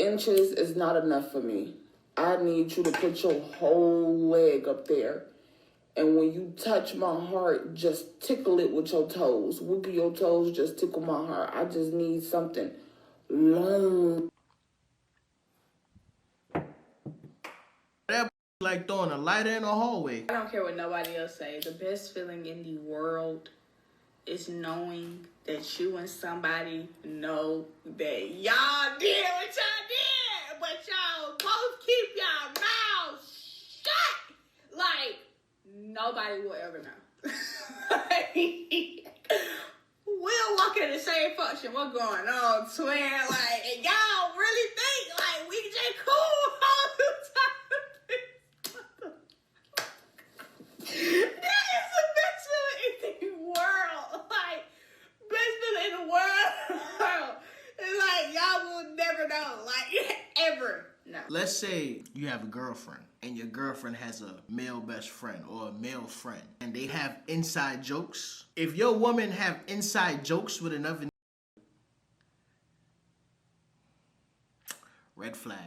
inches is not enough for me. I need you to put your whole leg up there. And when you touch my heart, just tickle it with your toes. Wiggle your toes, just tickle my heart. I just need something long. That like throwing a lighter in a hallway. I don't care what nobody else say. The best feeling in the world is knowing that you and somebody know that y'all did what y'all did, but y'all both keep y'all mouths shut. Like, nobody will ever know. We'll walk in the same function. What's going on, twin? Like, and y'all really think like we just cool all the time? That is the best feeling in the world. Like, best feeling in the world. It's like y'all will never know. Like, ever. No. Let's say you have a girlfriend and your girlfriend has a male best friend or a male friend and they have inside jokes. If your woman have inside jokes with another, red flag.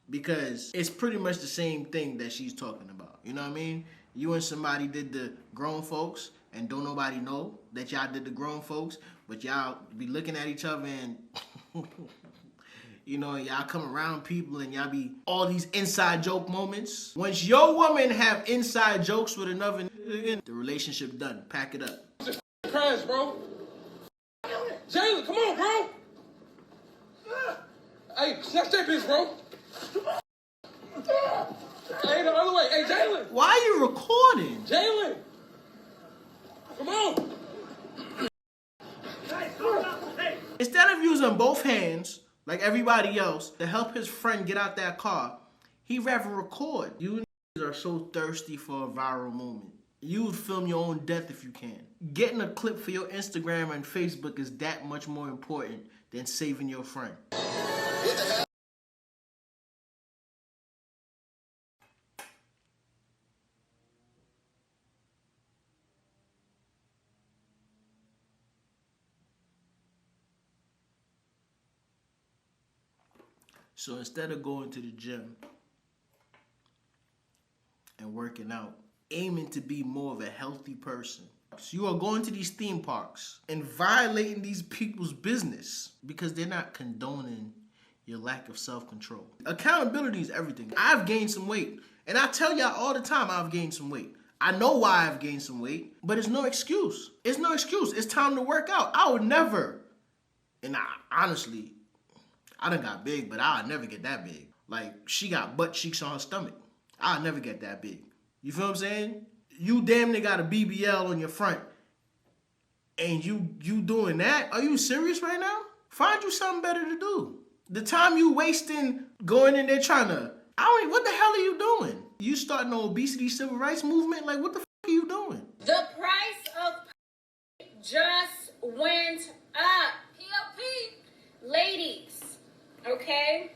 Because it's pretty much the same thing that she's talking about. You know what I mean? You and somebody did the grown folks and don't nobody know that y'all did the grown folks, but y'all be looking at each other and you know, y'all come around people and y'all be all these inside joke moments. Once your woman have inside jokes with another nigga, the relationship done. Pack it up. Just crash, bro. Jalen, come on, bro. Hey, snatch that bitch, bro. Hey, the other way. Hey, Jalen. Why are you recording? Jalen. Come on. Instead of using both hands, like everybody else, to help his friend get out that car, he'd rather record. You niggas are so thirsty for a viral moment. You would film your own death if you can. Getting a clip for your Instagram and Facebook is that much more important than saving your friend. What the hell? So instead of going to the gym and working out, aiming to be more of a healthy person. So you are going to these theme parks and violating these people's business because they're not condoning your lack of self-control. Accountability is everything. I've gained some weight, and I tell y'all all the time I've gained some weight. I know why I've gained some weight, but it's no excuse. It's no excuse. It's time to work out. I would never, and honestly, I done got big, but I'll never get that big. Like, she got butt cheeks on her stomach. I'll never get that big. You feel what I'm saying? You damn near got a BBL on your front. And you doing that? Are you serious right now? Find you something better to do. The time you wasting going in there trying to, what the hell are you doing? You starting an obesity civil rights movement? Like, what the are you doing? The price of just went up. Ladies, okay?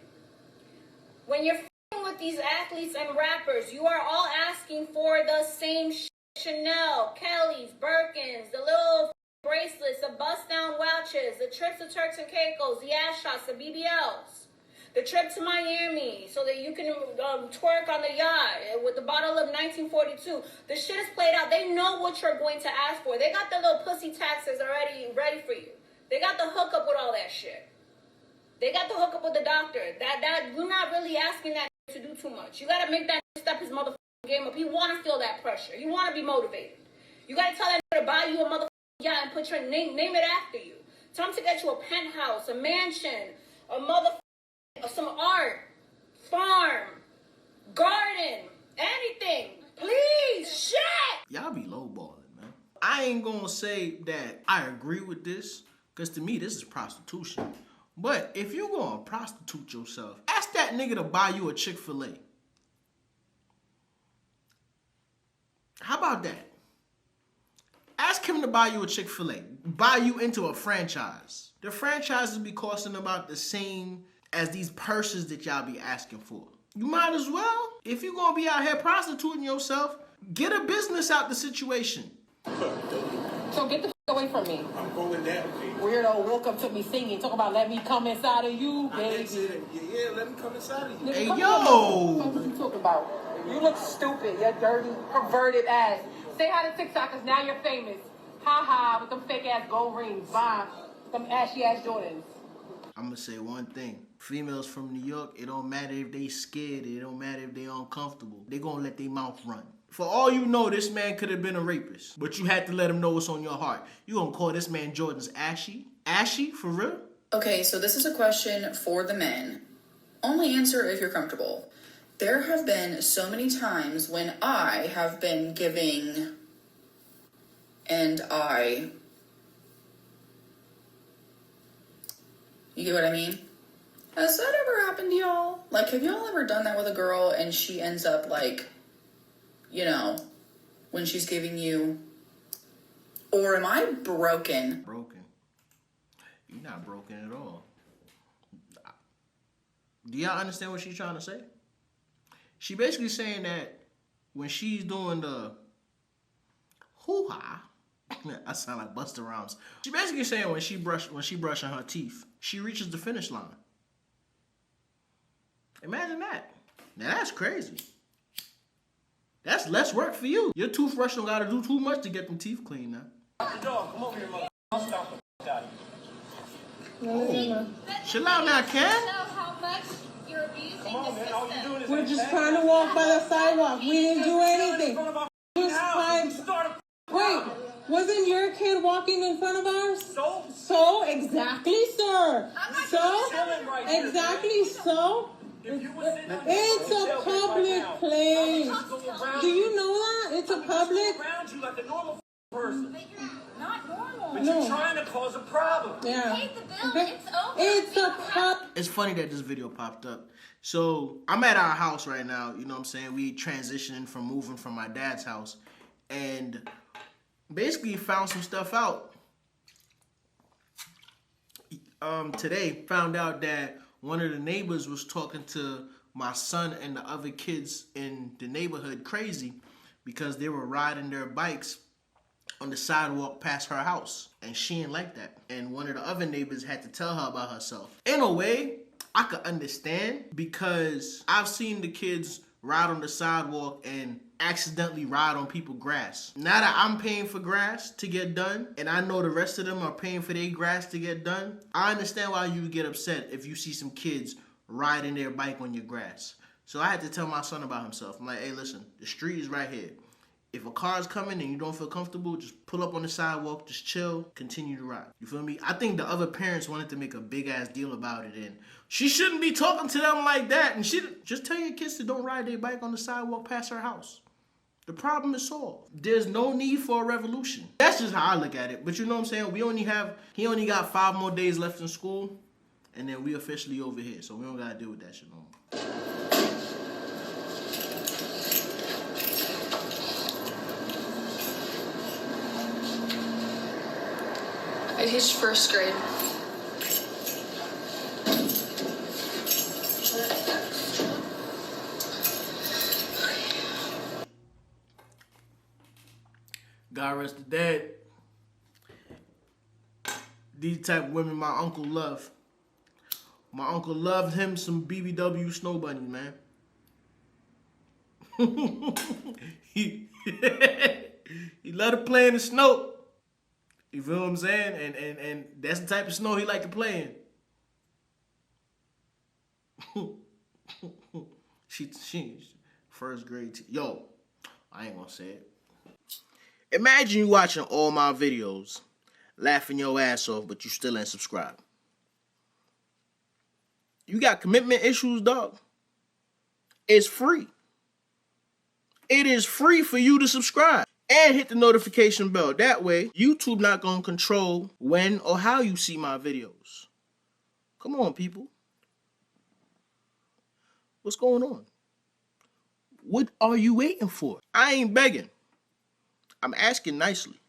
When you're with these athletes and rappers, you are all asking for the same Chanel, Kelly's, Birkins, the little bracelets, the bust-down watches, the trips to Turks and Caicos, the ass shots, the BBLs, the trip to Miami so that you can twerk on the yacht with the bottle of 1942. The shit is played out. They know what you're going to ask for. They got the little pussy taxes already ready for you. They got the hookup with all that shit. They got the hookup with the doctor. That you're not really asking that to do too much. You gotta make that step his motherfucking game up. He wanna feel that pressure. You wanna be motivated. You gotta tell that to buy you a motherfucking yacht and put your name it after you. Tell him to get you a penthouse, a mansion, a motherfucking, some art, farm, garden, anything. Please, shit. Y'all be lowballing, man. I ain't gonna say that I agree with this, because to me, this is prostitution. But if you gonna prostitute yourself, ask that nigga to buy you a Chick-fil-A. How about that? Ask him to buy you a Chick-fil-A. Buy you into a franchise. The franchises be costing about the same as these purses that y'all be asking for. You might as well. If you gonna be out here prostituting yourself, get a business out the situation. So get the away from me. I'm going down, baby. Weirdo woke up to me singing, talk about let me come inside of you, I didn't baby. say that. Yeah, let me come inside of you. Hey, Come yo! on, what you talking about? You look stupid, you dirty, perverted ass. Say hi to TikTok, cause now you're famous. Ha ha, with them fake ass gold rings. Bye. Them ashy ass Jordans. I'm gonna say one thing. Females from New York, it don't matter if they scared, it don't matter if they uncomfortable. They gonna let their mouth run. For all you know, this man could have been a rapist, but you had to let him know what's on your heart. You gonna call this man Jordan's ashy? Ashy? For real? Okay, so this is a question for the men. Only answer if you're comfortable. There have been so many times when I have been giving you get what I mean? Has that ever happened to y'all? Like, have y'all ever done that with a girl and she ends up like, you know, when she's giving you, or am I broken? Broken. You're not broken at all. Do y'all understand what she's trying to say? She basically saying that when she's doing the hoo-ha, I sound like Busta Rhymes. She basically saying when she brushing her teeth, she reaches the finish line. Imagine that. Now that's crazy. That's less work for you. Your toothbrush don't gotta do too much to get them teeth clean now. Dog, come over here, mother. I'll stop the out Oh. Chill out now, Ken. How much you're abusing Come on, the man. All you system. doing is We're just trying to walk by the sidewalk. We didn't do anything. Just trying. Wait, wasn't your kid walking in front of ours? So exactly, sir. So exactly, so. It's a public place. Do you know that? It's a public. Around you like a normal person. But you're not normal. But you're trying to cause a problem. You paid the bill. It's over. It's a pub. It's funny that this video popped up. So I'm at our house right now, you know what I'm saying? We transitioning from moving from my dad's house and basically found some stuff out. Today found out that one of the neighbors was talking to my son and the other kids in the neighborhood crazy because they were riding their bikes on the sidewalk past her house. And she didn't like that. And one of the other neighbors had to tell her about herself. In a way, I could understand because I've seen the kids ride on the sidewalk and accidentally ride on people's grass. Now that I'm paying for grass to get done, and I know the rest of them are paying for their grass to get done, I understand why you would get upset if you see some kids riding their bike on your grass. So I had to tell my son about himself. I'm like, hey, listen, the street is right here. If a car's coming and you don't feel comfortable, just pull up on the sidewalk, just chill, continue to ride. You feel me? I think the other parents wanted to make a big ass deal about it, and she shouldn't be talking to them like that. And she just tell your kids to don't ride their bike on the sidewalk past her house. The problem is solved. There's no need for a revolution. That's just how I look at it. But you know what I'm saying? He only got 5 more days left in school, and then we officially over here. So we don't gotta deal with that shit no more. I teach first grade. God rest the dead. These type of women my uncle loved. My uncle loved him some BBW snow bunnies, man. he loved to play in the snow. You feel what I'm saying? And that's the type of snow he like to play in. she first grade. Yo, I ain't gonna say it. Imagine you watching all my videos, laughing your ass off, but you still ain't subscribed. You got commitment issues, dog? It's free. It is free for you to subscribe. And hit the notification bell. That way, YouTube not gonna control when or how you see my videos. Come on, people. What's going on? What are you waiting for? I ain't begging. I'm asking nicely.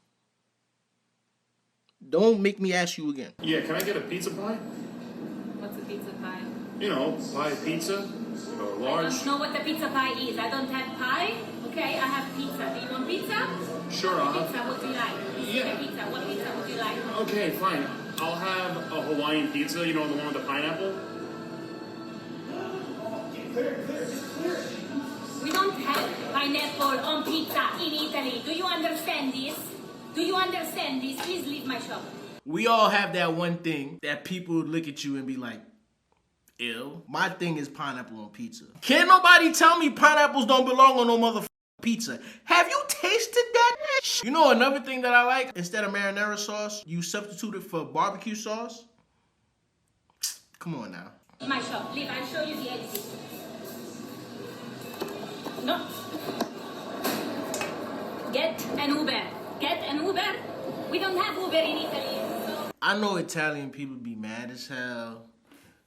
Don't make me ask you again. Yeah, can I get a pizza pie? What's a pizza pie? You know, pie pizza, I large. don't know what the pizza pie is. I don't have pie. Okay. Okay, I have pizza. Do you want pizza? Sure, I'll have. Pizza, what do you like? Yeah. Pizza, what pizza would you like? Okay, fine. I'll have a Hawaiian pizza, you know, the one with the pineapple. We don't have pineapple on pizza in Italy. Do you understand this? Do you understand this? Please leave my shop. We all have that one thing that people look at you and be like, ew. My thing is pineapple on pizza. Can't nobody tell me pineapples don't belong on no motherfucking pizza. Have you tasted that? You know another thing that I like? Instead of marinara sauce, you substitute it for barbecue sauce? Come on now. My shop. Leave. I'll show you the exit. No. Get an Uber. Get an Uber. We don't have Uber in Italy. So. I know Italian people be mad as hell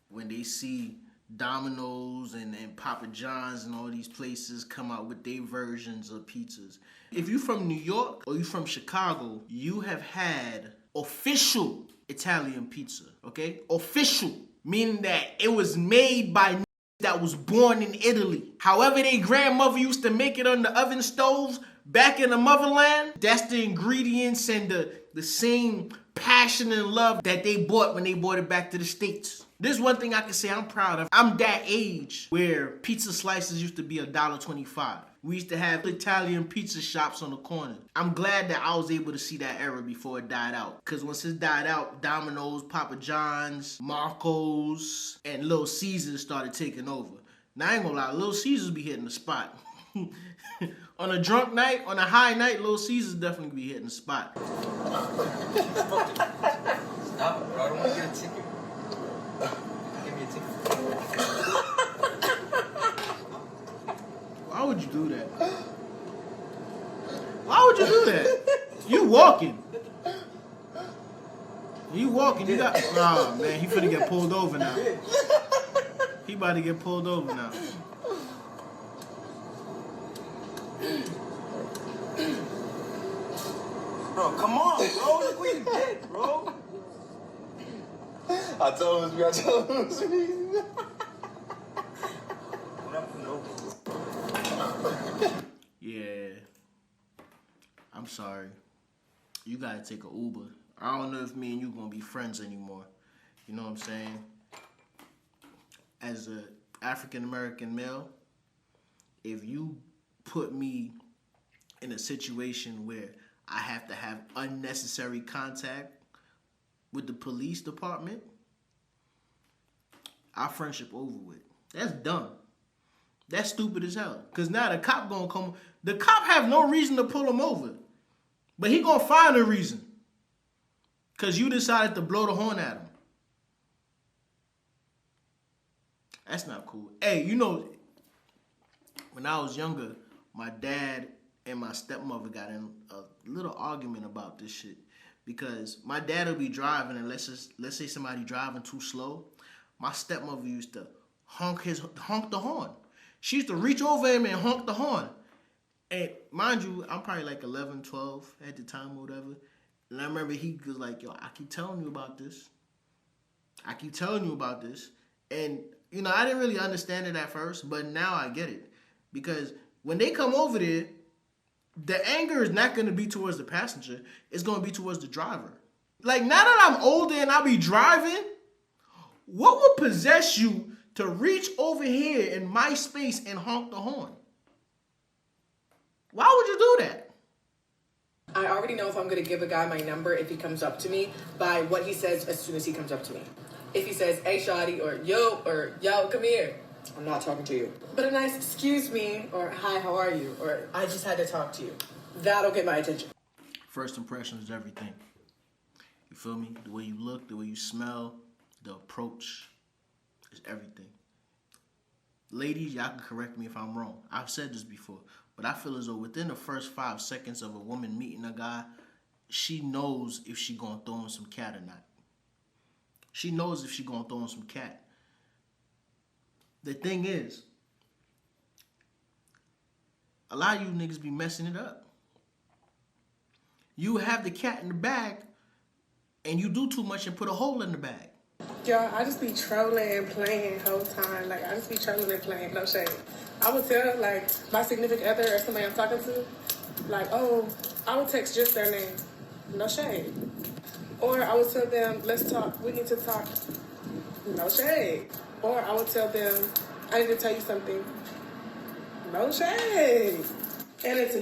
when they see Domino's and Papa John's and all these places come out with their versions of pizzas. If you from New York or you from Chicago, you have had official Italian pizza, okay? Official, meaning that it was made by that was born in Italy. However their grandmother used to make it on the oven stoves back in the motherland, that's the ingredients and the same passion and love that they bought when they brought it back to the States. This is one thing I can say I'm proud of. I'm that age where pizza slices used to be $1.25. We used to have Italian pizza shops on the corner. I'm glad that I was able to see that era before it died out. Because once it died out, Domino's, Papa John's, Marco's, and Little Caesars started taking over. Now I ain't gonna lie, Little Caesars be hitting the spot. On a drunk night, on a high night, Little Caesars definitely be hitting the spot. Stop it, bro. I don't want to get a ticket. Give me a ticket. Why would you do that? Why would you do that? You walking. You walking, you got... Oh, man, he finna get pulled over now. He about to get pulled over now. Bro, come on, bro. Look what you did, bro. I told him it was me. What up, no? Yeah. I'm sorry. You gotta take an Uber. I don't know if me and you gonna be friends anymore. You know what I'm saying? As a African American male, if you put me in a situation where I have to have unnecessary contact with the police department, our friendship over with. That's dumb. That's stupid as hell. Cause now the cop gonna come. The cop have no reason to pull him over, but he gonna find a reason. Cause you decided to blow the horn at him. That's not cool. Hey, you know, when I was younger, my dad and my stepmother got in a little argument about this shit. Because my dad would be driving, and let's say somebody driving too slow, my stepmother used to honk the horn. She used to reach over him and honk the horn. And mind you, I'm probably like 11, 12 at the time or whatever. And I remember he was like, yo, I keep telling you about this. I keep telling you about this. And, you know, I didn't really understand it at first, but now I get it. Because when they come over there, the anger is not going to be towards the passenger. It's going to be towards the driver. Like, now that I'm older and I be driving, what would possess you to reach over here in my space and honk the horn? Why would you do that? I already know if I'm going to give a guy my number if he comes up to me by what he says as soon as he comes up to me. If he says, hey, shawty, or yo, come here, I'm not talking to you. But a nice excuse me, or hi, how are you, or I just had to talk to you, that'll get my attention. First impression is everything. You feel me? The way you look, the way you smell, the approach is everything. Ladies, y'all can correct me if I'm wrong. I've said this before, but I feel as though within the first 5 seconds of a woman meeting a guy, she knows if she gonna throw him some cat or not. She knows if she gonna throw him some cat. The thing is, a lot of you niggas be messing it up. You have the cat in the bag, and you do too much and put a hole in the bag. Y'all, I just be trolling and playing the whole time. Like, I just be trolling and playing, no shade. I would tell, like, my significant other or somebody I'm talking to, like, oh, I would text just their name. No shade. Or I would tell them, let's talk. We need to talk. No shade. Or I would tell them, I need to tell you something. No shade. And it's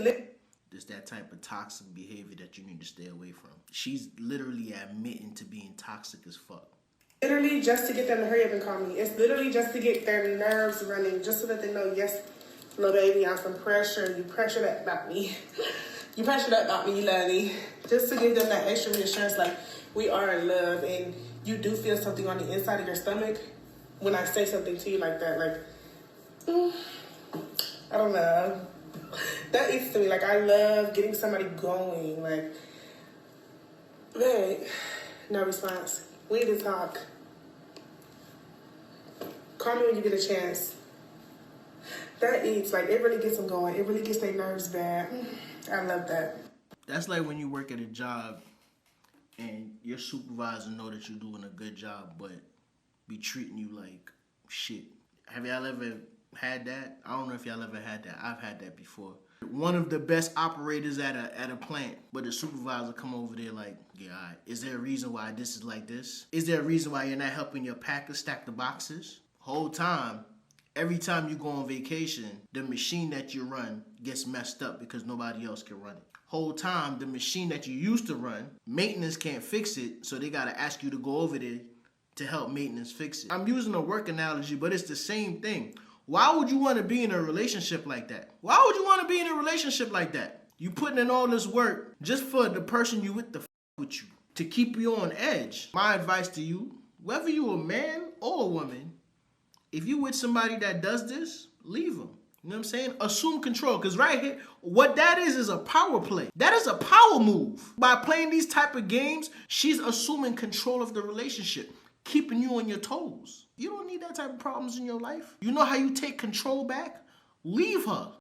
It's that type of toxic behavior that you need to stay away from. She's literally admitting to being toxic as fuck. literally just to get them to hurry up and call me. It's literally just to get their nerves running, just so that they know, yes, little baby, I'm some pressure. You pressured up about me. You pressured up about me, you love me. Just to give them that extra reassurance, like, we are in love, and you do feel something on the inside of your stomach when I say something to you like that. Like, I don't know. That eats to me. Like, I love getting somebody going. Like, babe, no response. We need to talk. Call me when you get a chance. That eats. Like, it really gets them going. It really gets their nerves bad. I love that. That's like when you work at a job and your supervisor know that you're doing a good job, but be treating you like shit. Have y'all ever had that? I don't know if y'all ever had that. I've had that before. One of the best operators at a plant, but the supervisor come over there like, yeah, all right, is there a reason why this is like this? Is there a reason why you're not helping your packer stack the boxes? Whole time, every time you go on vacation, the machine that you run gets messed up because nobody else can run it. Whole time, the machine that you used to run, maintenance can't fix it, so they gotta ask you to go over there to help maintenance fix it. I'm using a work analogy, but it's the same thing. Why would you want to be in a relationship like that? Why would you want to be in a relationship like that? You putting in all this work just for the person you with with you, to keep you on edge. My advice to you, whether you a man or a woman, if you with somebody that does this, leave them. You know what I'm saying? Assume control, because right here, what that is a power play. That is a power move. By playing these type of games, she's assuming control of the relationship, keeping you on your toes. You don't need that type of problems in your life. You know how you take control back? Leave her.